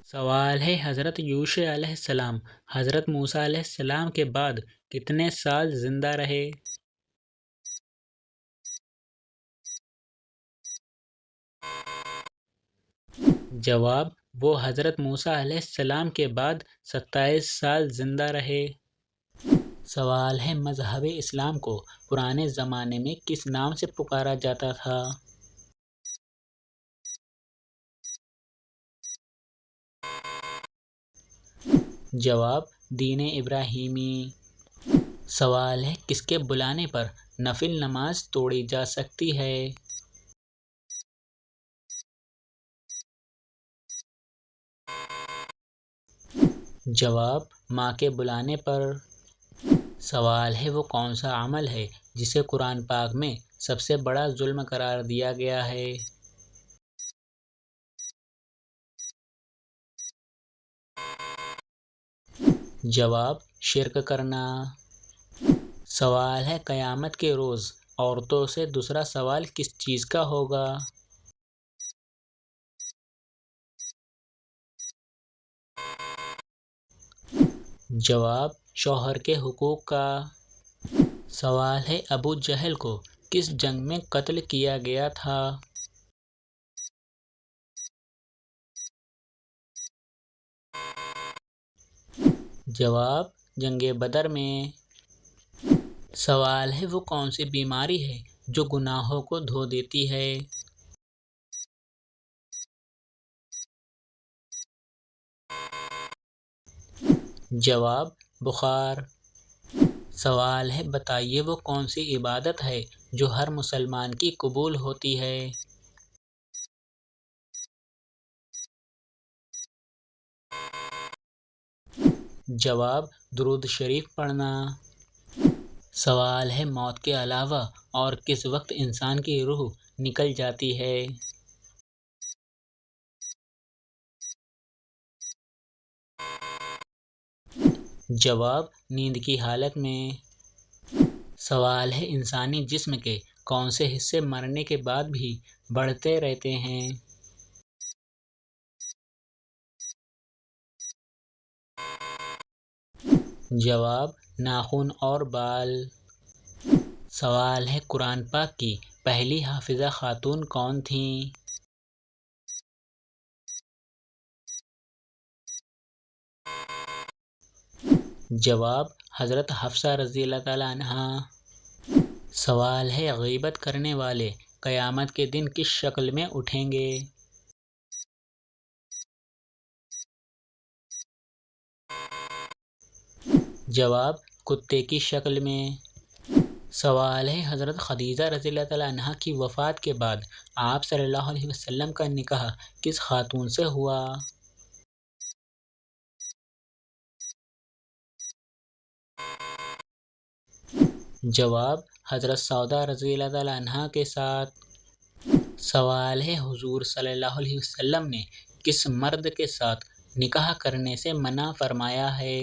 سوال ہے حضرت یوشع علیہ السلام حضرت موسیٰ علیہ السلام کے بعد کتنے سال زندہ رہے؟ جواب: وہ حضرت موسیٰ علیہ السلام کے بعد 27 سال زندہ رہے۔ سوال ہے مذہب اسلام کو پرانے زمانے میں کس نام سے پکارا جاتا تھا؟ جواب: دین ابراہیمی۔ سوال ہے کس کے بلانے پر نفل نماز توڑی جا سکتی ہے؟ جواب: ماں کے بلانے پر۔ سوال ہے وہ کون سا عمل ہے جسے قرآن پاک میں سب سے بڑا ظلم قرار دیا گیا ہے؟ جواب: شرک کرنا۔ سوال ہے قیامت کے روز عورتوں سے دوسرا سوال کس چیز کا ہوگا؟ جواب: شوہر کے حقوق کا۔ سوال ہے ابو جہل کو کس جنگ میں قتل کیا گیا تھا؟ جواب: جنگ بدر میں۔ سوال ہے وہ کون سی بیماری ہے جو گناہوں کو دھو دیتی ہے؟ جواب: بخار۔ سوال ہے بتائیے وہ کون سی عبادت ہے جو ہر مسلمان کی قبول ہوتی ہے؟ جواب: درود شریف پڑھنا۔ سوال ہے موت کے علاوہ اور کس وقت انسان کی روح نکل جاتی ہے؟ جواب: نیند کی حالت میں۔ سوال ہے انسانی جسم کے کون سے حصے مرنے کے بعد بھی بڑھتے رہتے ہیں؟ جواب: ناخن اور بال۔ سوال ہے قرآن پاک کی پہلی حافظہ خاتون کون تھیں؟ جواب: حضرت حفصہ رضی اللہ تعالیٰ عنہا۔ سوال ہے غیبت کرنے والے قیامت کے دن کس شکل میں اٹھیں گے؟ جواب: کتے کی شکل میں۔ سوال ہے حضرت خدیجہ رضی اللہ تعالیٰ عنہا کی وفات کے بعد آپ صلی اللہ علیہ وسلم کا نکاح کس خاتون سے ہوا؟ جواب: حضرت سودا رضی اللہ تعالیٰ عنہا کے ساتھ۔ سوال ہے حضور صلی اللہ علیہ وسلم نے کس مرد کے ساتھ نکاح کرنے سے منع فرمایا ہے؟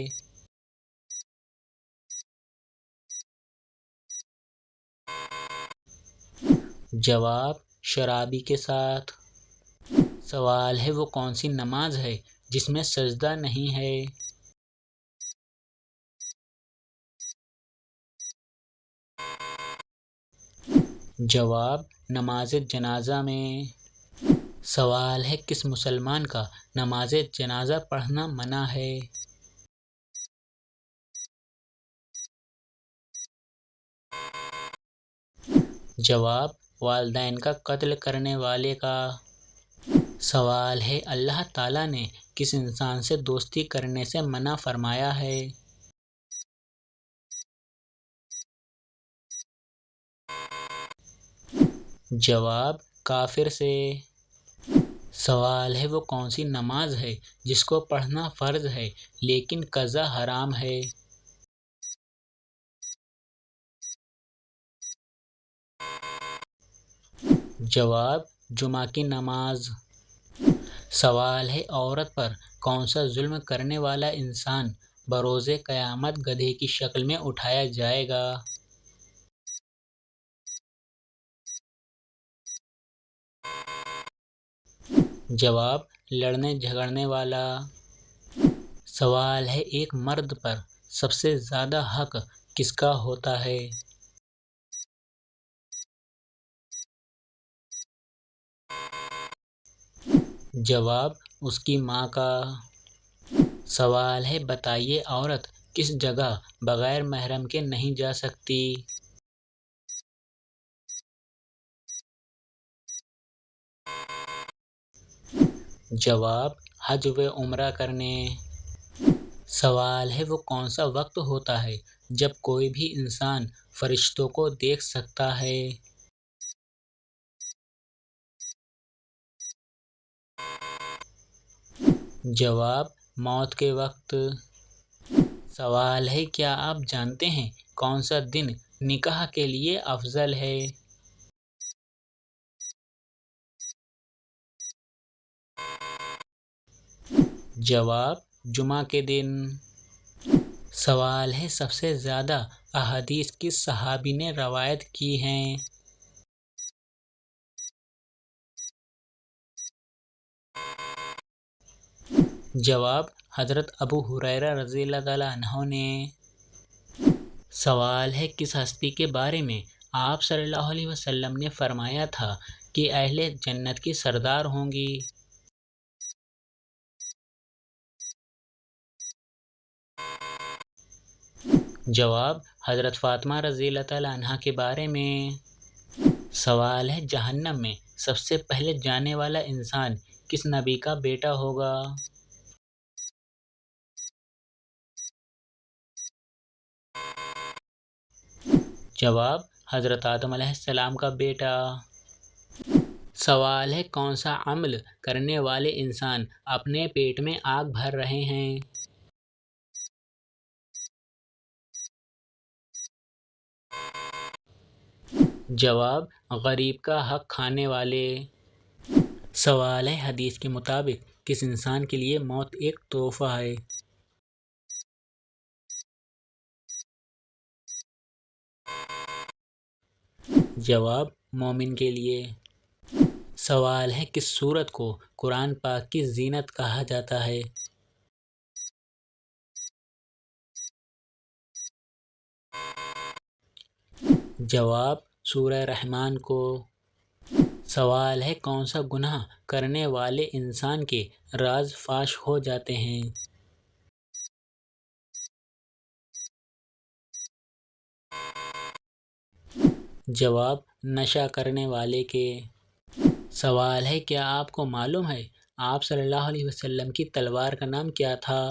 جواب: شرابی کے ساتھ۔ سوال ہے وہ کون سی نماز ہے جس میں سجدہ نہیں ہے؟ جواب: نماز جنازہ میں۔ سوال ہے کس مسلمان کا نماز جنازہ پڑھنا منع ہے؟ جواب: والدین کا قتل کرنے والے کا۔ سوال ہے اللہ تعالیٰ نے کس انسان سے دوستی کرنے سے منع فرمایا ہے؟ جواب: کافر سے۔ سوال ہے وہ کون سی نماز ہے جس کو پڑھنا فرض ہے لیکن قضا حرام ہے؟ جواب: جمعہ کی نماز۔ سوال ہے عورت پر کون سا ظلم کرنے والا انسان بروز قیامت گدھے کی شکل میں اٹھایا جائے گا؟ جواب: لڑنے جھگڑنے والا۔ سوال ہے ایک مرد پر سب سے زیادہ حق کس کا ہوتا ہے؟ جواب اس کی ماں کا۔ سوال ہے بتائیے عورت کس جگہ بغیر محرم کے نہیں جا سکتی؟ جواب حج و عمرہ کرنے۔ سوال ہے وہ کون سا وقت ہوتا ہے جب کوئی بھی انسان فرشتوں کو دیکھ سکتا ہے؟ جواب موت کے وقت۔ سوال ہے کیا آپ جانتے ہیں کون سا دن نکاح کے لیے افضل ہے؟ جواب جمعہ کے دن۔ سوال ہے سب سے زیادہ احادیث کس صحابی نے روایت کی ہیں؟ جواب حضرت ابو ہریرہ رضی اللہ تعالیٰ عنہ نے۔ سوال ہے کس ہستی کے بارے میں آپ صلی اللہ علیہ وسلم نے فرمایا تھا کہ اہل جنت کی سردار ہوں گی؟ جواب حضرت فاطمہ رضی اللہ تعالیٰ عنہ کے بارے میں۔ سوال ہے جہنم میں سب سے پہلے جانے والا انسان کس نبی کا بیٹا ہوگا؟ جواب حضرت آدم علیہ السلام کا بیٹا۔ سوال ہے کون سا عمل کرنے والے انسان اپنے پیٹ میں آگ بھر رہے ہیں؟ جواب غریب کا حق کھانے والے۔ سوال ہے حدیث کے مطابق کس انسان کے لیے موت ایک تحفہ ہے؟ جواب مومن کے لیے۔ سوال ہے کس سورت کو قرآن پاک کی زینت کہا جاتا ہے؟ جواب سورہ رحمان کو۔ سوال ہے کون سا گناہ کرنے والے انسان کے راز فاش ہو جاتے ہیں؟ جواب نشہ کرنے والے کے۔ سوال ہے کیا آپ کو معلوم ہے آپ صلی اللہ علیہ وسلم کی تلوار کا نام کیا تھا؟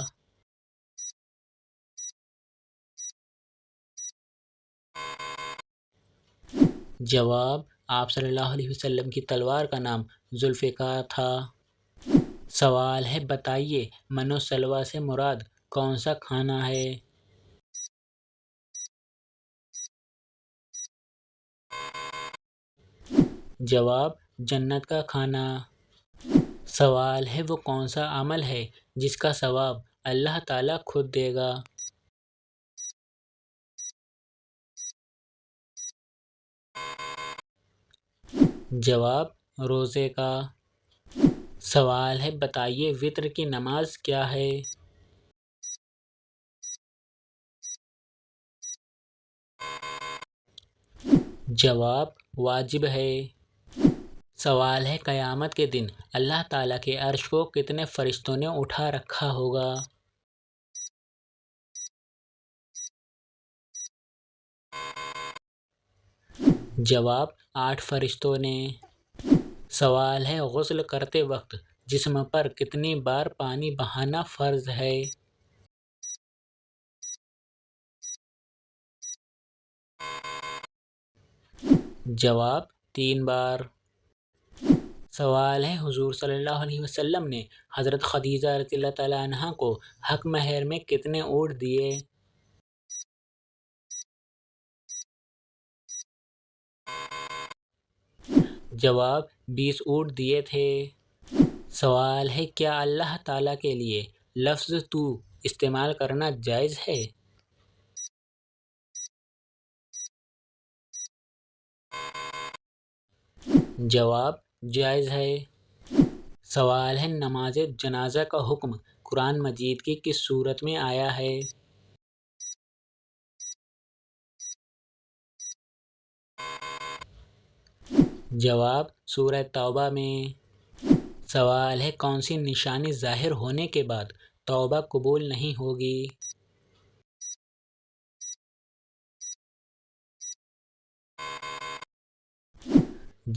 جواب آپ صلی اللہ علیہ وسلم کی تلوار کا نام ذوالفقار تھا۔ سوال ہے بتائیے من و سلویٰ سے مراد کون سا کھانا ہے؟ جواب جنت کا کھانا۔ سوال ہے وہ کون سا عمل ہے جس کا ثواب اللہ تعالیٰ خود دے گا؟ جواب روزے کا۔ سوال ہے بتائیے وتر کی نماز کیا ہے؟ جواب واجب ہے۔ سوال ہے قیامت کے دن اللہ تعالیٰ کے عرش کو کتنے فرشتوں نے اٹھا رکھا ہوگا؟ جواب 8 فرشتوں نے۔ سوال ہے غسل کرتے وقت جسم پر کتنی بار پانی بہانا فرض ہے؟ جواب 3 بار۔ سوال ہے حضور صلی اللہ علیہ وسلم نے حضرت خدیجہ رضی اللہ تعالیٰ عنہا کو حق مہر میں کتنے اونٹ دیے؟ جواب 20 اونٹ دیے تھے۔ سوال ہے کیا اللہ تعالیٰ کے لیے لفظ تو استعمال کرنا جائز ہے؟ جواب جائز ہے۔ سوال ہے نماز جنازہ کا حکم قرآن مجید کی کس صورت میں آیا ہے؟ جواب سورہ توبہ میں۔ سوال ہے کون سی نشانی ظاہر ہونے کے بعد توبہ قبول نہیں ہوگی؟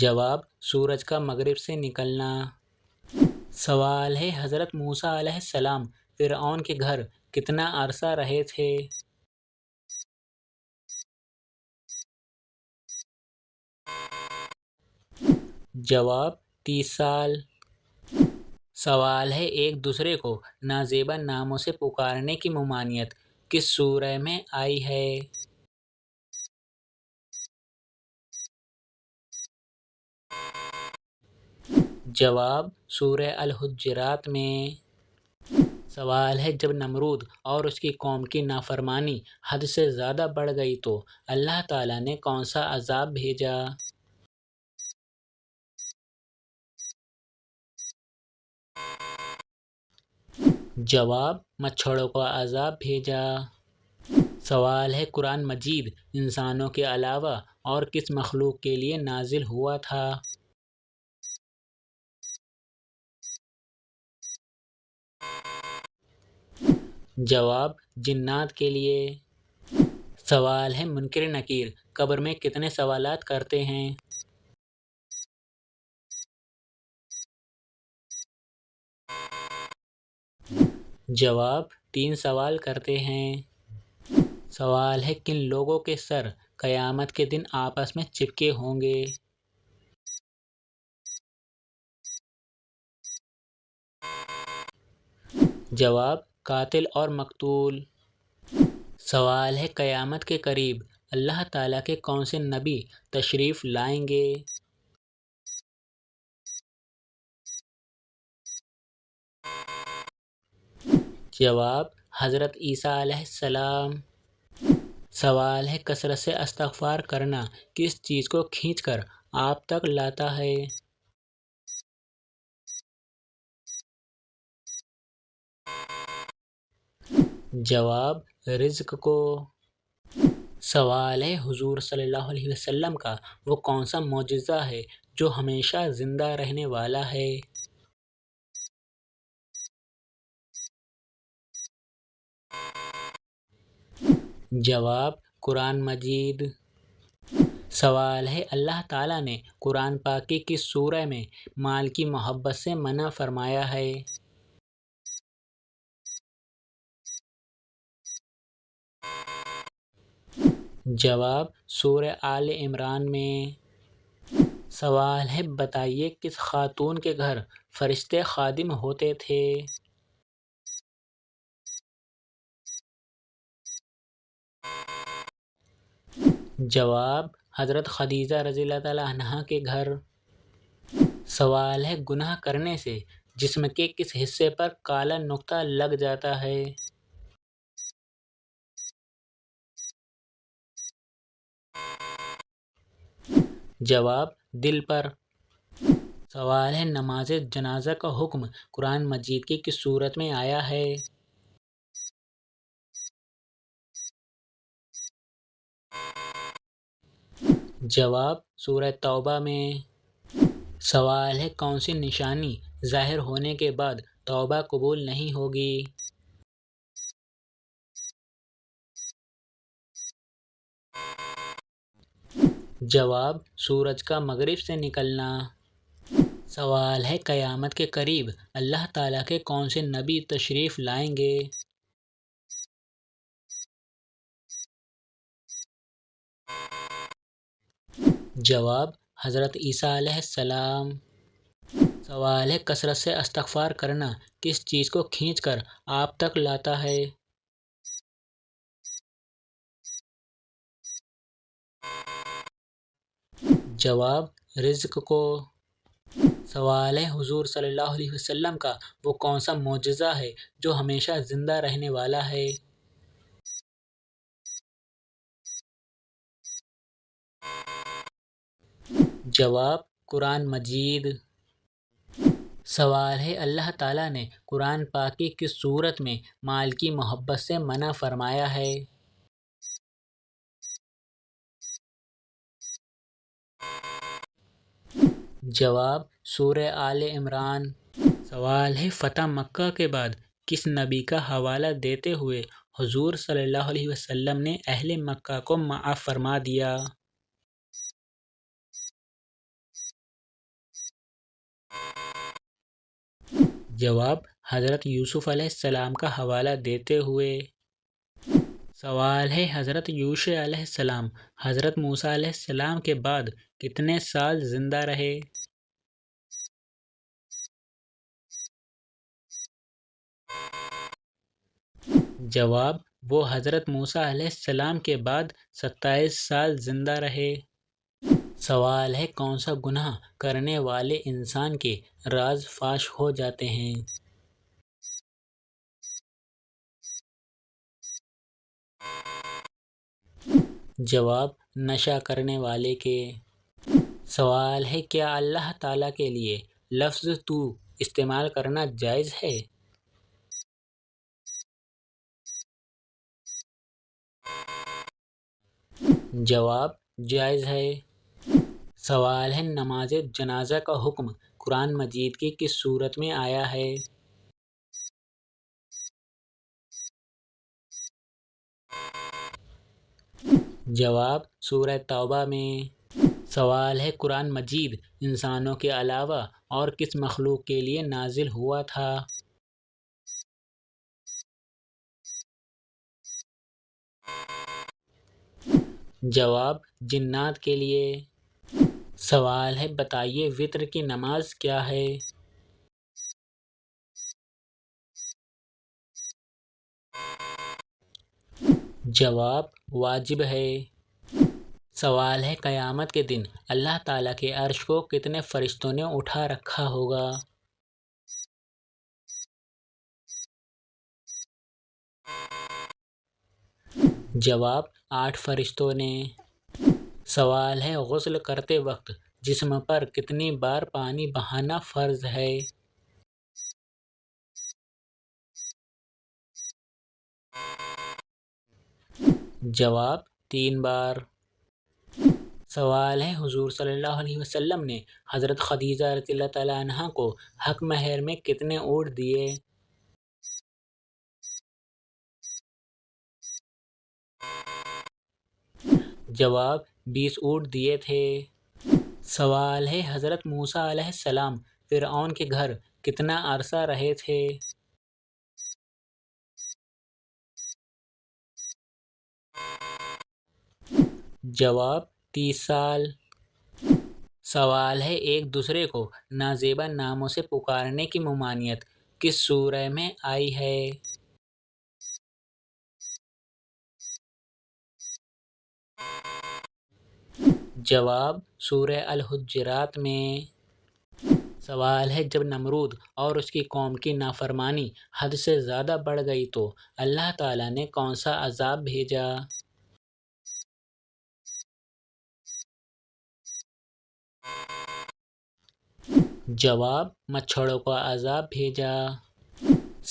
جواب سورج کا مغرب سے نکلنا۔ سوال ہے حضرت موسیٰ علیہ السلام فرعون کے گھر کتنا عرصہ رہے تھے؟ جواب 30 سال۔ سوال ہے ایک دوسرے کو نازیبا ناموں سے پکارنے کی ممانعت کس سورہ میں آئی ہے؟ جواب سورہ الحجرات میں۔ سوال ہے جب نمرود اور اس کی قوم کی نافرمانی حد سے زیادہ بڑھ گئی تو اللہ تعالیٰ نے کون سا عذاب بھیجا؟ جواب مچھروں کا عذاب بھیجا۔ سوال ہے قرآن مجید انسانوں کے علاوہ اور کس مخلوق کے لیے نازل ہوا تھا؟ جواب جنات کے لیے۔ سوال ہے منکر نکیر قبر میں کتنے سوالات کرتے ہیں؟ جواب 3 سوال کرتے ہیں۔ سوال ہے کن لوگوں کے سر قیامت کے دن آپس میں چپکے ہوں گے؟ جواب قاتل اور مقتول۔ سوال ہے قیامت کے قریب اللہ تعالیٰ کے کون سے نبی تشریف لائیں گے؟ جواب حضرت عیسیٰ علیہ السلام۔ سوال ہے کثرت سے استغفار کرنا کس چیز کو کھینچ کر آپ تک لاتا ہے؟ جواب رزق کو۔ سوال ہے حضور صلی اللہ علیہ وسلم کا وہ کون سا معجزہ ہے جو ہمیشہ زندہ رہنے والا ہے؟ جواب قرآن مجید۔ سوال ہے اللہ تعالیٰ نے قرآن پاک کی کس سورہ میں مال کی محبت سے منع فرمایا ہے؟ جواب سورہ آل عمران میں۔ سوال ہے بتائیے کس خاتون کے گھر فرشتے خادم ہوتے تھے؟ جواب حضرت خدیجہ رضی اللہ تعالیٰ عنہا کے گھر۔ سوال ہے گناہ کرنے سے جسم کے کس حصے پر کالا نقطہ لگ جاتا ہے؟ جواب دل پر۔ سوال ہے نماز جنازہ کا حکم قرآن مجید کی کس صورت میں آیا ہے؟ جواب سورہ توبہ میں۔ سوال ہے کون سی نشانی ظاہر ہونے کے بعد توبہ قبول نہیں ہوگی؟ جواب سورج کا مغرب سے نکلنا۔ سوال ہے قیامت کے قریب اللہ تعالیٰ کے کون سے نبی تشریف لائیں گے؟ جواب حضرت عیسیٰ علیہ السلام۔ سوال ہے کثرت سے استغفار کرنا کس چیز کو کھینچ کر آپ تک لاتا ہے؟ جواب رزق کو۔ سوال ہے حضور صلی اللہ علیہ وسلم کا وہ کون سا معجزہ ہے جو ہمیشہ زندہ رہنے والا ہے؟ جواب قرآن مجید۔ سوال ہے اللہ تعالیٰ نے قرآن پاک کی کس صورت میں مال کی محبت سے منع فرمایا ہے؟ جواب سورہ آل عمران۔ سوال ہے فتح مکہ کے بعد کس نبی کا حوالہ دیتے ہوئے حضور صلی اللہ علیہ وسلم نے اہل مکہ کو معاف فرما دیا؟ جواب حضرت یوسف علیہ السلام کا حوالہ دیتے ہوئے۔ سوال ہے حضرت یوشع علیہ السلام حضرت موسیٰ علیہ السلام کے بعد کتنے سال زندہ رہے؟ جواب وہ حضرت موسیٰ علیہ السلام کے بعد 27 سال زندہ رہے۔ سوال ہے کون سا گناہ کرنے والے انسان کے راز فاش ہو جاتے ہیں؟ جواب نشہ کرنے والے کے۔ سوال ہے کیا اللہ تعالیٰ کے لیے لفظ تو استعمال کرنا جائز ہے؟ جواب جائز ہے۔ سوال ہے نماز جنازہ کا حکم قرآن مجید کی کس صورت میں آیا ہے؟ جواب سورہ توبہ میں۔ سوال ہے قرآن مجید انسانوں کے علاوہ اور کس مخلوق کے لیے نازل ہوا تھا؟ جواب جنات کے لیے۔ سوال ہے بتائیے وتر کی نماز کیا ہے؟ جواب واجب ہے۔ سوال ہے قیامت کے دن اللہ تعالیٰ کے عرش کو کتنے فرشتوں نے اٹھا رکھا ہوگا؟ جواب 8 فرشتوں نے۔ سوال ہے غسل کرتے وقت جسم پر کتنی بار پانی بہانا فرض ہے؟ جواب 3 بار۔ سوال ہے حضور صلی اللہ علیہ وسلم نے حضرت خدیجہ رضی اللہ تعالیٰ عنہا کو حق مہر میں کتنے اونٹ دیے؟ جواب 20 اونٹ دیے تھے۔ سوال ہے حضرت موسیٰ علیہ السلام فرعون کے گھر کتنا عرصہ رہے تھے؟ جواب 30 سال۔ سوال ہے ایک دوسرے کو نازیبا ناموں سے پکارنے کی ممانعت کس سورہ میں آئی ہے؟ جواب سورہ الحجرات میں۔ سوال ہے جب نمرود اور اس کی قوم کی نافرمانی حد سے زیادہ بڑھ گئی تو اللہ تعالیٰ نے کون سا عذاب بھیجا؟ جواب مچھروں کا عذاب بھیجا۔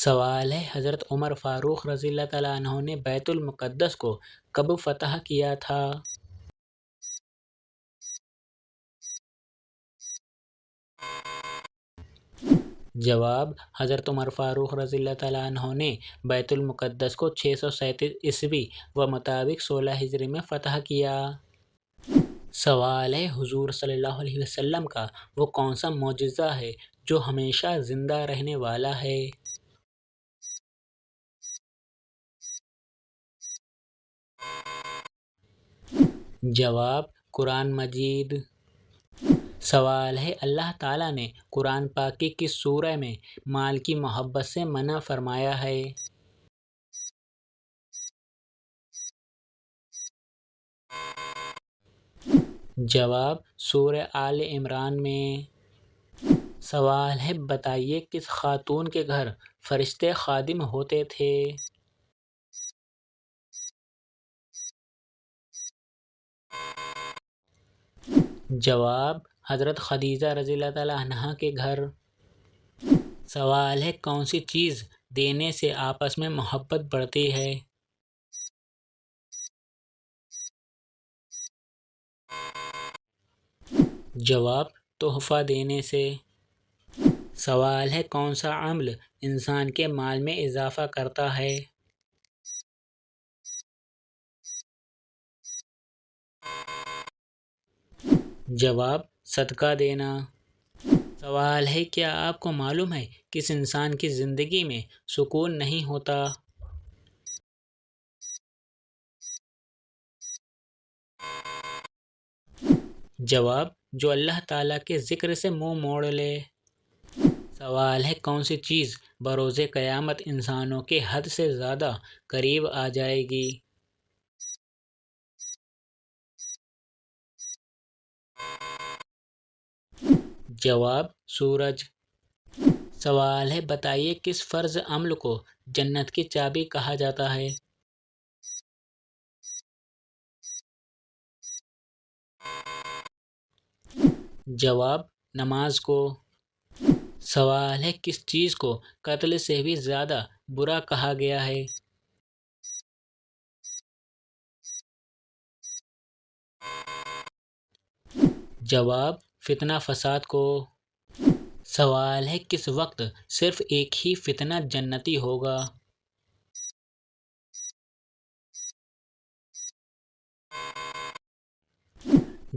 سوال ہے حضرت عمر فاروق رضی اللہ تعالیٰ عنہ نے بیت المقدس کو کب فتح کیا تھا؟ جواب حضرت عمر فاروق رضی اللہ تعالیٰ عنہ نے بیت المقدس کو 637 عیسوی و مطابق 16 ہجری میں فتح کیا۔ سوال ہے حضور صلی اللہ علیہ وسلم کا وہ کون سا معجزہ ہے جو ہمیشہ زندہ رہنے والا ہے؟ جواب قرآن مجید۔ سوال ہے اللہ تعالیٰ نے قرآن پاک کی کس سورہ میں مال کی محبت سے منع فرمایا ہے؟ جواب سورہ آل عمران میں۔ سوال ہے بتائیے کس خاتون کے گھر فرشتے خادم ہوتے تھے؟ جواب حضرت خدیجہ رضی اللہ تعالیٰ عنہا کے گھر۔ سوال ہے کون سی چیز دینے سے آپس میں محبت بڑھتی ہے؟ جواب تحفہ دینے سے۔ سوال ہے کون سا عمل انسان کے مال میں اضافہ کرتا ہے؟ جواب صدقہ دینا۔ سوال ہے کیا آپ کو معلوم ہے کس انسان کی زندگی میں سکون نہیں ہوتا؟ جواب جو اللہ تعالیٰ کے ذکر سے منہ موڑ لے۔ سوال ہے کون سی چیز بروز قیامت انسانوں کے حد سے زیادہ قریب آ جائے گی؟ جواب سورج۔ سوال ہے بتائیے کس فرض عمل کو جنت کی چابی کہا جاتا ہے؟ جواب نماز کو۔ سوال ہے کس چیز کو قتل سے بھی زیادہ برا کہا گیا ہے؟ جواب فتنہ فساد کو۔ سوال ہے کس وقت صرف ایک ہی فتنہ جنتی ہوگا؟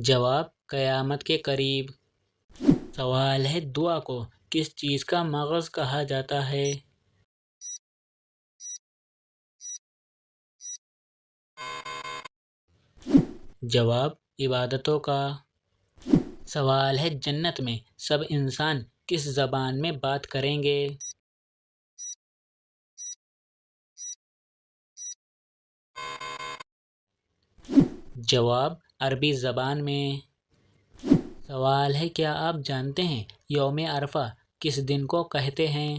جواب قیامت کے قریب۔ سوال ہے دعا کو کس چیز کا مغز کہا جاتا ہے؟ جواب عبادتوں کا۔ سوال ہے جنت میں سب انسان کس زبان میں بات کریں گے؟ جواب عربی زبان میں۔ سوال ہے کیا آپ جانتے ہیں یوم عرفہ کس دن کو کہتے ہیں؟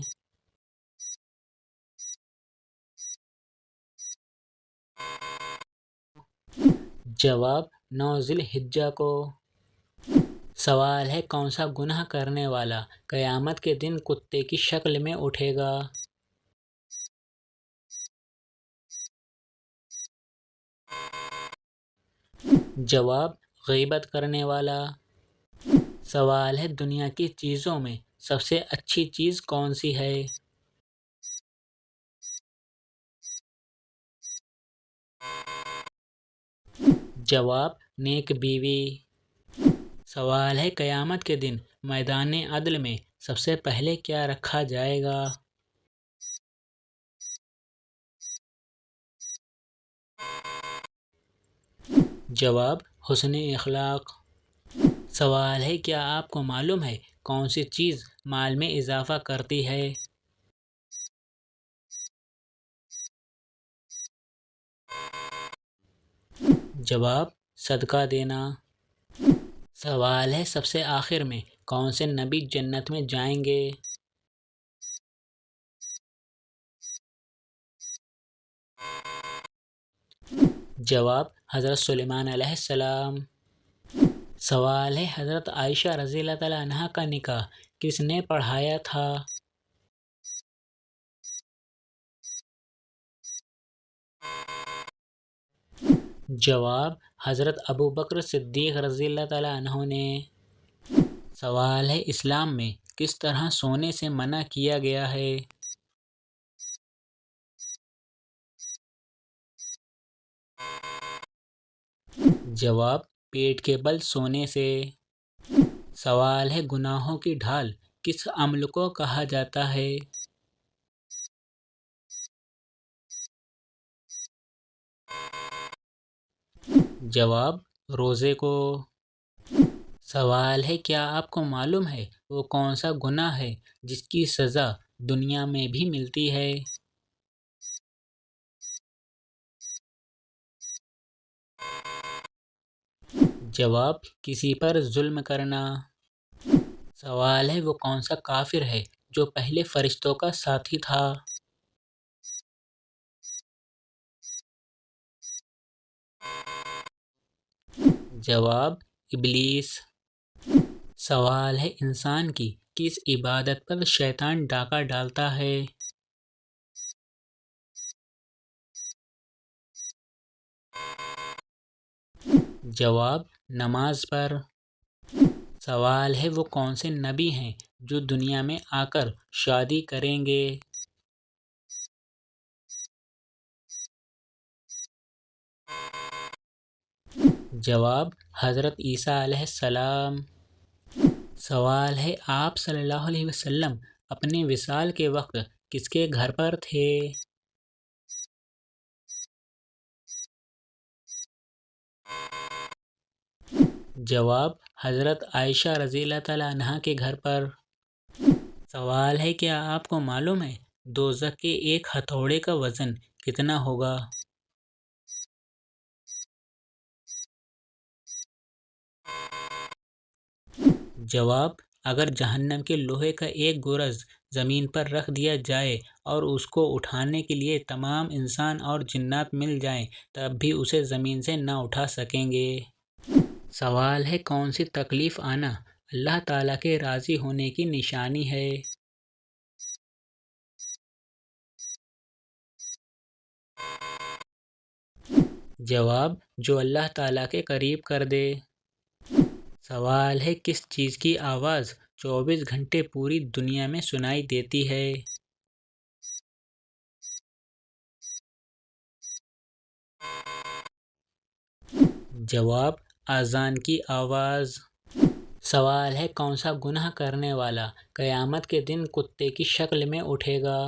جواب 9 ذی الحجہ کو۔ سوال ہے کون سا گناہ کرنے والا قیامت کے دن کتے کی شکل میں اٹھے گا؟ جواب غیبت کرنے والا۔ سوال ہے دنیا کی چیزوں میں سب سے اچھی چیز کون سی ہے؟ جواب نیک بیوی۔ سوال ہے قیامت کے دن میدان عدل میں سب سے پہلے کیا رکھا جائے گا؟ جواب حسن اخلاق۔ سوال ہے کیا آپ کو معلوم ہے کون سی چیز مال میں اضافہ کرتی ہے؟ جواب صدقہ دینا۔ سوال ہے سب سے آخر میں کون سے نبی جنت میں جائیں گے؟ جواب حضرت سلیمان علیہ السلام۔ سوال ہے حضرت عائشہ رضی اللہ تعالیٰ عنہا کا نکاح کس نے پڑھایا تھا؟ جواب حضرت ابوبکر صدیق رضی اللہ تعالیٰ عنہ نے۔ سوال ہے اسلام میں کس طرح سونے سے منع کیا گیا ہے؟ جواب پیٹ کے بل سونے سے۔ سوال ہے گناہوں کی ڈھال کس عمل کو کہا جاتا ہے؟ جواب روزے کو۔ سوال ہے کیا آپ کو معلوم ہے وہ کون سا گناہ ہے جس کی سزا دنیا میں بھی ملتی ہے؟ جواب کسی پر ظلم کرنا۔ سوال ہے وہ کون سا کافر ہے جو پہلے فرشتوں کا ساتھی تھا؟ جواب ابلیس۔ سوال ہے انسان کی کس عبادت پر شیطان ڈاکہ ڈالتا ہے؟ جواب: نماز پر۔ سوال ہے وہ کون سے نبی ہیں جو دنیا میں آ کر شادی کریں گے؟ جواب: حضرت عیسیٰ علیہ السلام۔ سوال ہے آپ صلی اللہ علیہ وسلم اپنے وصال کے وقت کس کے گھر پر تھے؟ جواب: حضرت عائشہ رضی اللہ تعالیٰ عنہا کے گھر پر۔ سوال ہے کیا آپ کو معلوم ہے دوزخ کے ایک ہتھوڑے کا وزن کتنا ہوگا؟ جواب: اگر جہنم کے لوہے کا ایک گرز زمین پر رکھ دیا جائے اور اس کو اٹھانے کے لیے تمام انسان اور جنات مل جائیں تب بھی اسے زمین سے نہ اٹھا سکیں گے۔ سوال ہے کون سی تکلیف آنا اللہ تعالیٰ کے راضی ہونے کی نشانی ہے؟ جواب: جو اللہ تعالیٰ کے قریب کر دے۔ سوال ہے کس چیز کی آواز 24 گھنٹے پوری دنیا میں سنائی دیتی ہے؟ جواب: اذان کی آواز۔ سوال ہے کون سا گناہ کرنے والا قیامت کے دن کتے کی شکل میں اٹھے گا؟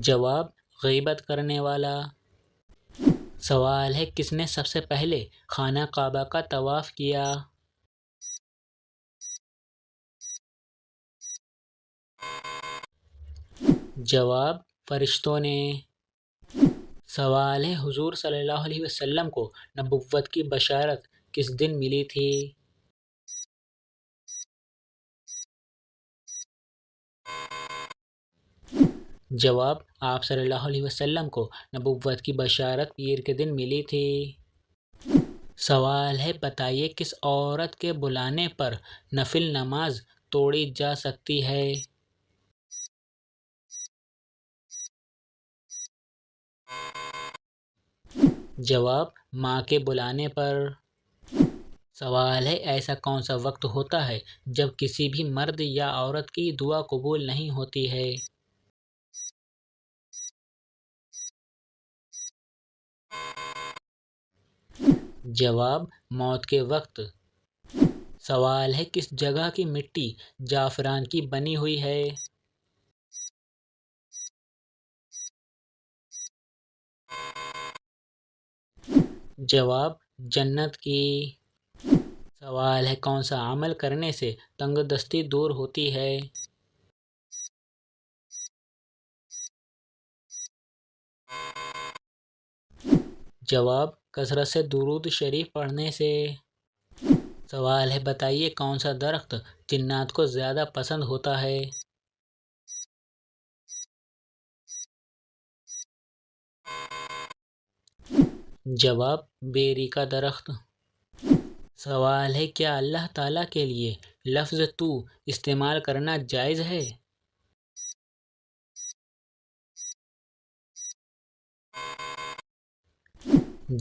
جواب: غیبت کرنے والا۔ سوال ہے کس نے سب سے پہلے خانہ کعبہ کا طواف کیا؟ جواب: فرشتوں نے۔ سوال ہے حضور صلی اللہ علیہ وسلم کو نبوت کی بشارت کس دن ملی تھی؟ جواب: آپ صلی اللہ علیہ وسلم کو نبوت کی بشارت پیر کے دن ملی تھی۔ سوال ہے بتائیے کس عورت کے بلانے پر نفل نماز توڑی جا سکتی ہے؟ جواب: ماں کے بلانے پر۔ سوال ہے ایسا کون سا وقت ہوتا ہے جب کسی بھی مرد یا عورت کی دعا قبول نہیں ہوتی ہے؟ جواب: موت کے وقت۔ سوال ہے کس جگہ کی مٹی زعفران کی بنی ہوئی ہے؟ جواب: جنت کی۔ سوال ہے کون سا عمل کرنے سے تنگ دستی دور ہوتی ہے؟ جواب: کثرت سے درود شریف پڑھنے سے۔ سوال ہے بتائیے کون سا درخت جنات کو زیادہ پسند ہوتا ہے؟ جواب: بیری کا درخت۔ سوال ہے کیا اللہ تعالیٰ کے لیے لفظ تو استعمال کرنا جائز ہے؟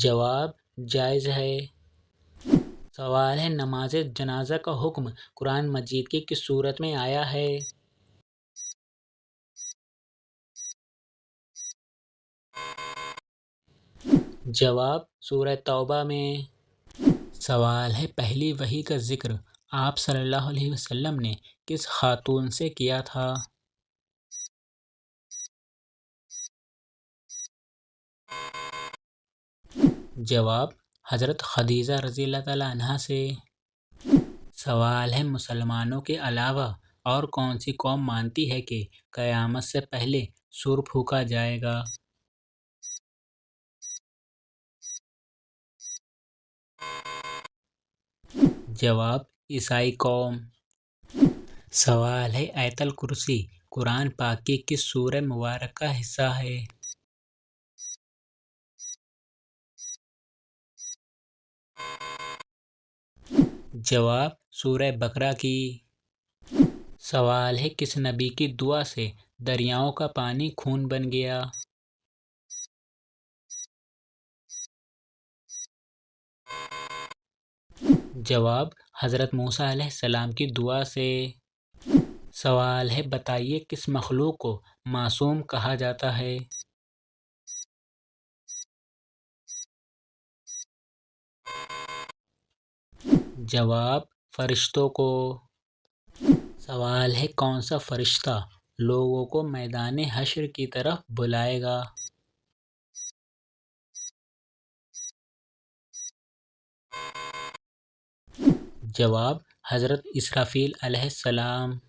جواب: جائز ہے۔ سوال ہے نماز جنازہ کا حکم قرآن مجید کی کس سورت میں آیا ہے؟ جواب: سورہ توبہ میں۔ سوال ہے پہلی وحی کا ذکر آپ صلی اللہ علیہ وسلم نے کس خاتون سے کیا تھا؟ جواب: حضرت خدیجہ رضی اللہ تعالیٰ عنہا سے۔ سوال ہے مسلمانوں کے علاوہ اور کون سی قوم مانتی ہے کہ قیامت سے پہلے سور پھونکا جائے گا؟ جواب: عیسائی قوم۔ سوال ہے آیت الکرسی قرآن پاک کی کس سورہ مبارک کا حصہ ہے؟ جواب سورہ بقرہ کی۔ سوال ہے کس نبی کی دعا سے دریاؤں کا پانی خون بن گیا؟ جواب حضرت موسیٰ علیہ السلام کی دعا سے۔ سوال ہے بتائیے کس مخلوق کو معصوم کہا جاتا ہے؟ جواب فرشتوں کو۔ سوال ہے کون سا فرشتہ لوگوں کو میدان حشر کی طرف بلائے گا؟ جواب حضرت اسرافیل علیہ السلام۔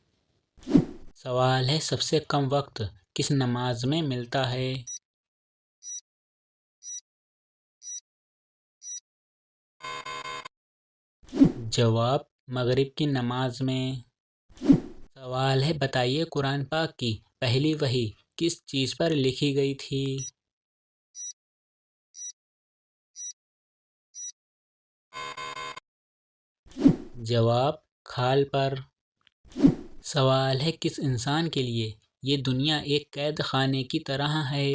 سوال ہے سب سے کم وقت کس نماز میں ملتا ہے؟ جواب مغرب کی نماز میں۔ سوال ہے بتائیے قرآن پاک کی پہلی وحی کس چیز پر لکھی گئی تھی؟ جواب کھال پر۔ سوال ہے کس انسان کے لیے یہ دنیا ایک قید خانے کی طرح ہے؟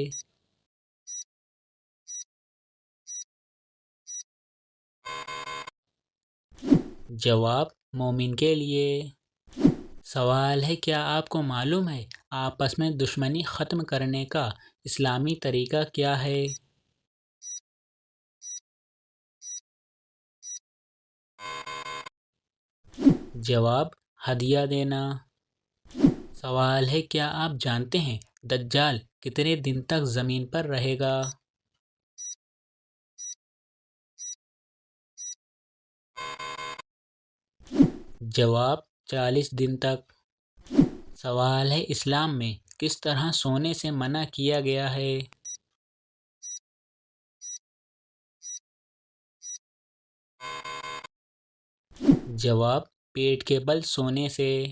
جواب مومن کے لیے۔ سوال ہے کیا آپ کو معلوم ہے آپس میں دشمنی ختم کرنے کا اسلامی طریقہ کیا ہے؟ جواب ہدیہ دینا۔ سوال ہے کیا آپ جانتے ہیں دجال کتنے دن تک زمین پر رہے گا؟ جواب 40 دن تک۔ سوال ہے اسلام میں کس طرح سونے سے منع کیا گیا ہے؟ جواب پیٹ کے بل سونے سے۔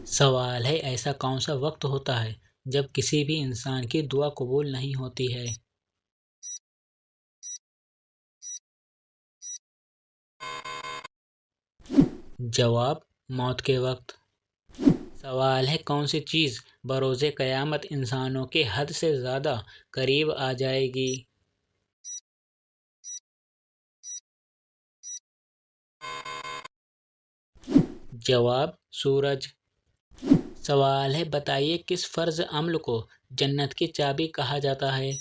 سوال ہے ایسا کون سا وقت ہوتا ہے جب کسی بھی انسان کی دعا قبول نہیں ہوتی ہے؟ جواب موت کے وقت۔ سوال ہے کون سی چیز بروز قیامت انسانوں کے حد سے زیادہ قریب آ جائے گی؟ جواب سورج۔ سوال ہے بتائیے کس فرض عمل کو جنت کی چابی کہا جاتا ہے؟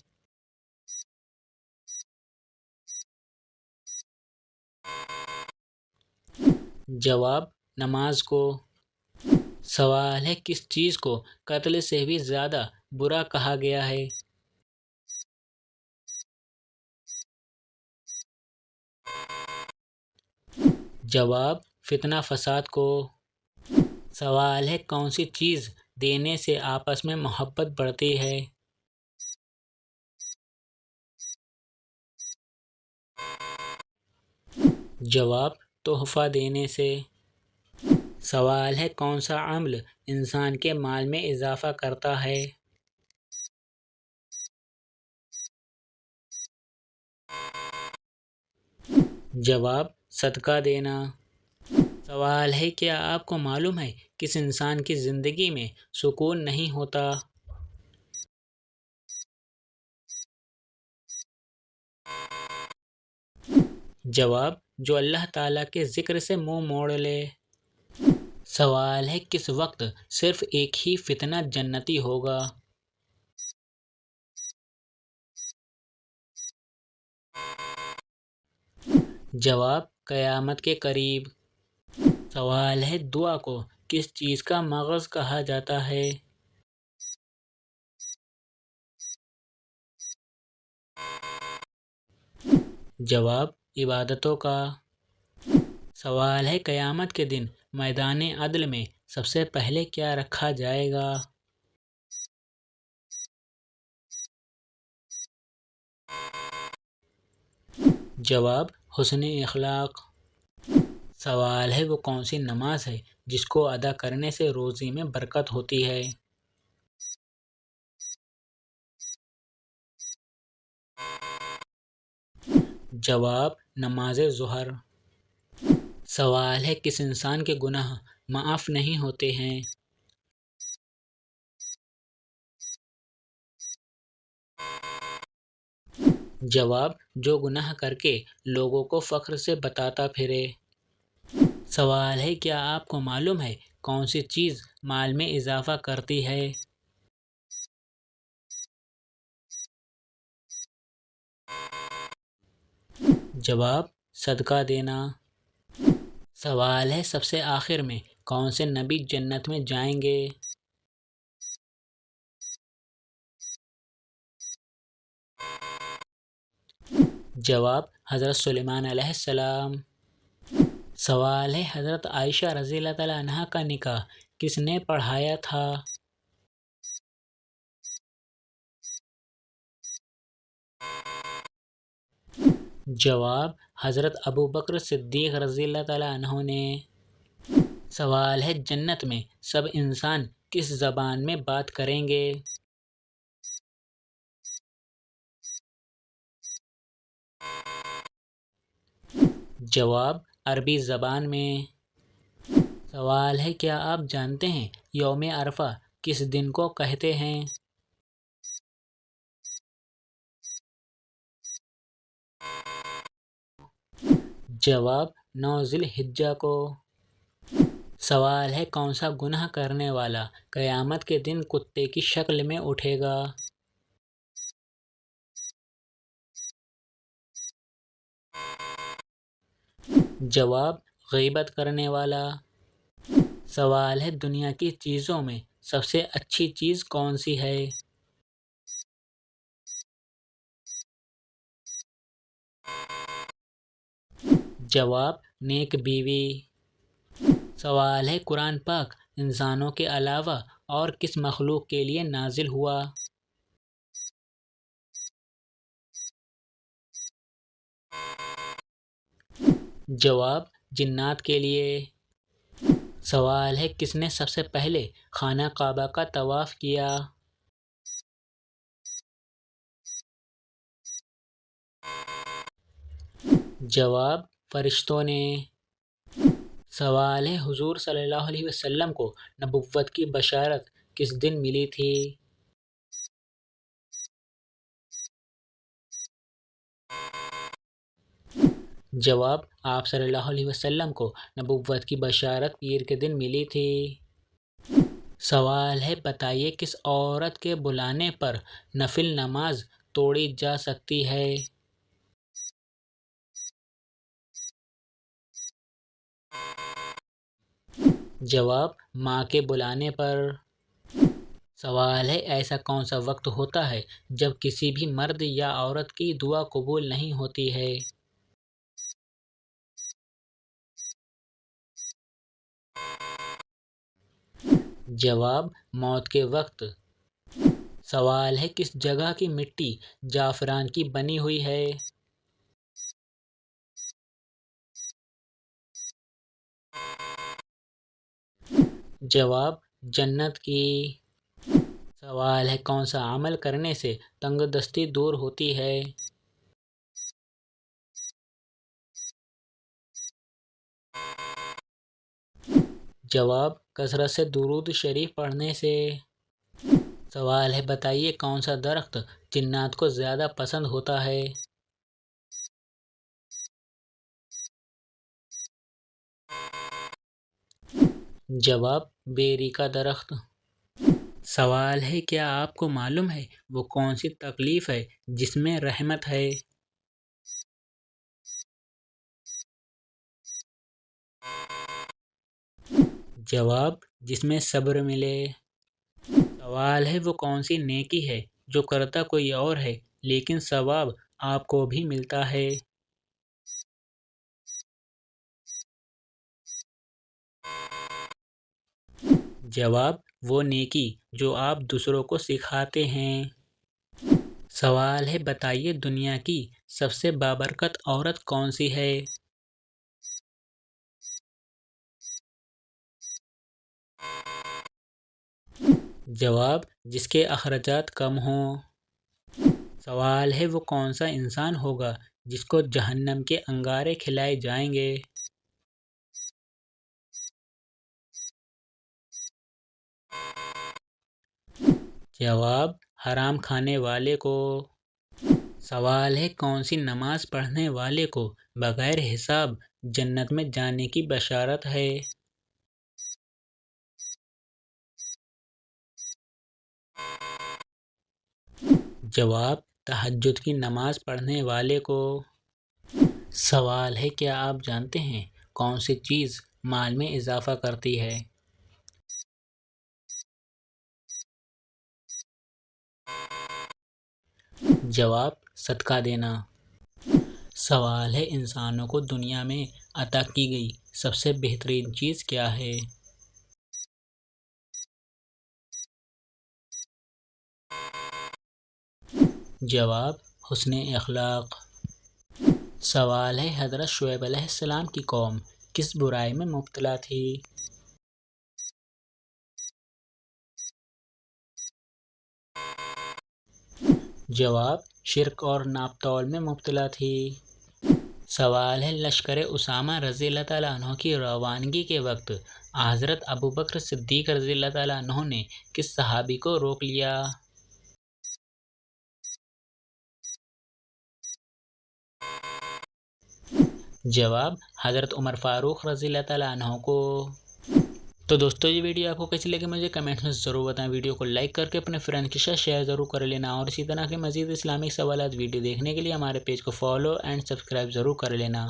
جواب نماز کو۔ سوال ہے کس چیز کو قتل سے بھی زیادہ برا کہا گیا ہے؟ جواب فتنہ فساد کو۔ سوال ہے کون سی چیز دینے سے آپس میں محبت بڑھتی ہے؟ جواب تحفہ دینے سے۔ سوال ہے کون سا عمل انسان کے مال میں اضافہ کرتا ہے؟ جواب صدقہ دینا۔ سوال ہے کیا آپ کو معلوم ہے کس انسان کی زندگی میں سکون نہیں ہوتا؟ جواب جو اللہ تعالیٰ کے ذکر سے منہ موڑ لے۔ سوال ہے کس وقت صرف ایک ہی فتنہ جنتی ہوگا؟ جواب قیامت کے قریب۔ سوال ہے دعا کو کس چیز کا مغز کہا جاتا ہے؟ جواب عبادتوں کا۔ سوال ہے قیامت کے دن میدان عدل میں سب سے پہلے کیا رکھا جائے گا؟ جواب حسن اخلاق۔ سوال ہے وہ کون سی نماز ہے جس کو ادا کرنے سے روزی میں برکت ہوتی ہے؟ جواب نماز ظہر۔ سوال ہے کس انسان کے گناہ معاف نہیں ہوتے ہیں؟ جواب جو گناہ کر کے لوگوں کو فخر سے بتاتا پھرے۔ سوال ہے کیا آپ کو معلوم ہے کون سی چیز مال میں اضافہ کرتی ہے؟ جواب صدقہ دینا۔ سوال ہے سب سے آخر میں کون سے نبی جنت میں جائیں گے؟ جواب حضرت سلیمان علیہ السلام۔ سوال ہے حضرت عائشہ رضی اللہ تعالیٰ عنہا کا نکاح کس نے پڑھایا تھا؟ جواب حضرت ابوبکر صدیق رضی اللہ تعالیٰ عنہ نے۔ سوال ہے جنت میں سب انسان کس زبان میں بات کریں گے؟ جواب عربی زبان میں۔ سوال ہے کیا آپ جانتے ہیں یوم عرفہ کس دن کو کہتے ہیں؟ جواب 9 ذی الحجہ کو۔ سوال ہے کون سا گناہ کرنے والا قیامت کے دن کتے کی شکل میں اٹھے گا؟ جواب غیبت کرنے والا۔ سوال ہے دنیا کی چیزوں میں سب سے اچھی چیز کون سی ہے؟ جواب نیک بیوی۔ سوال ہے قرآن پاک انسانوں کے علاوہ اور کس مخلوق کے لیے نازل ہوا؟ جواب جنات کے لیے۔ سوال ہے کس نے سب سے پہلے خانہ کعبہ کا طواف کیا؟ جواب فرشتوں نے۔ سوال ہے حضور صلی اللہ علیہ وسلم کو نبوت کی بشارت کس دن ملی تھی؟ جواب آپ صلی اللہ علیہ وسلم کو نبوت کی بشارت پیر کے دن ملی تھی۔ سوال ہے بتائیے کس عورت کے بلانے پر نفل نماز توڑی جا سکتی ہے؟ جواب ماں کے بلانے پر۔ سوال ہے ایسا کون سا وقت ہوتا ہے جب کسی بھی مرد یا عورت کی دعا قبول نہیں ہوتی ہے؟ جواب موت کے وقت۔ سوال ہے کس جگہ کی مٹی زعفران کی بنی ہوئی ہے؟ جواب جنت کی۔ سوال ہے کون سا عمل کرنے سے تنگ دستی دور ہوتی ہے؟ جواب کثرت سے درود شریف پڑھنے سے۔ سوال ہے بتائیے کون سا درخت جنات کو زیادہ پسند ہوتا ہے؟ جواب بیری کا درخت۔ سوال ہے کیا آپ کو معلوم ہے وہ کون سی تکلیف ہے جس میں رحمت ہے؟ جواب جس میں صبر ملے۔ سوال ہے وہ کون سی نیکی ہے جو کرتا کوئی اور ہے لیکن ثواب آپ کو بھی ملتا ہے؟ جواب وہ نیکی جو آپ دوسروں کو سکھاتے ہیں۔ سوال ہے بتائیے دنیا کی سب سے بابرکت عورت کون سی ہے؟ جواب جس کے اخراجات کم ہوں۔ سوال ہے وہ کون سا انسان ہوگا جس کو جہنم کے انگارے کھلائے جائیں گے؟ جواب حرام کھانے والے کو۔ سوال ہے کون سی نماز پڑھنے والے کو بغیر حساب جنت میں جانے کی بشارت ہے؟ جواب تہجد کی نماز پڑھنے والے کو۔ سوال ہے کیا آپ جانتے ہیں کون سی چیز مال میں اضافہ کرتی ہے؟ جواب صدقہ دینا۔ سوال ہے انسانوں کو دنیا میں عطا کی گئی سب سے بہترین چیز کیا ہے؟ جواب حسن اخلاق۔ سوال ہے حضرت شعیب علیہ السلام کی قوم کس برائی میں مبتلا تھی؟ جواب شرک اور ناپ تول میں مبتلا تھی۔ سوال ہے لشکر اسامہ رضی اللہ تعالیٰ عنہ کی روانگی کے وقت حضرت ابوبکر صدیق رضی اللہ تعالیٰ عنہ نے کس صحابی کو روک لیا؟ جواب حضرت عمر فاروق رضی اللہ تعالیٰ عنہ کو۔ تو دوستو یہ ویڈیو آپ کو کیسی لگی مجھے کمنٹس میں ضرور بتائیں۔ ویڈیو کو لائک کر کے اپنے فرینڈ کے ساتھ شیئر ضرور کر لینا، اور اسی طرح کے مزید اسلامک سوالات ویڈیو دیکھنے کے لیے ہمارے پیج کو فالو اینڈ سبسکرائب ضرور کر لینا۔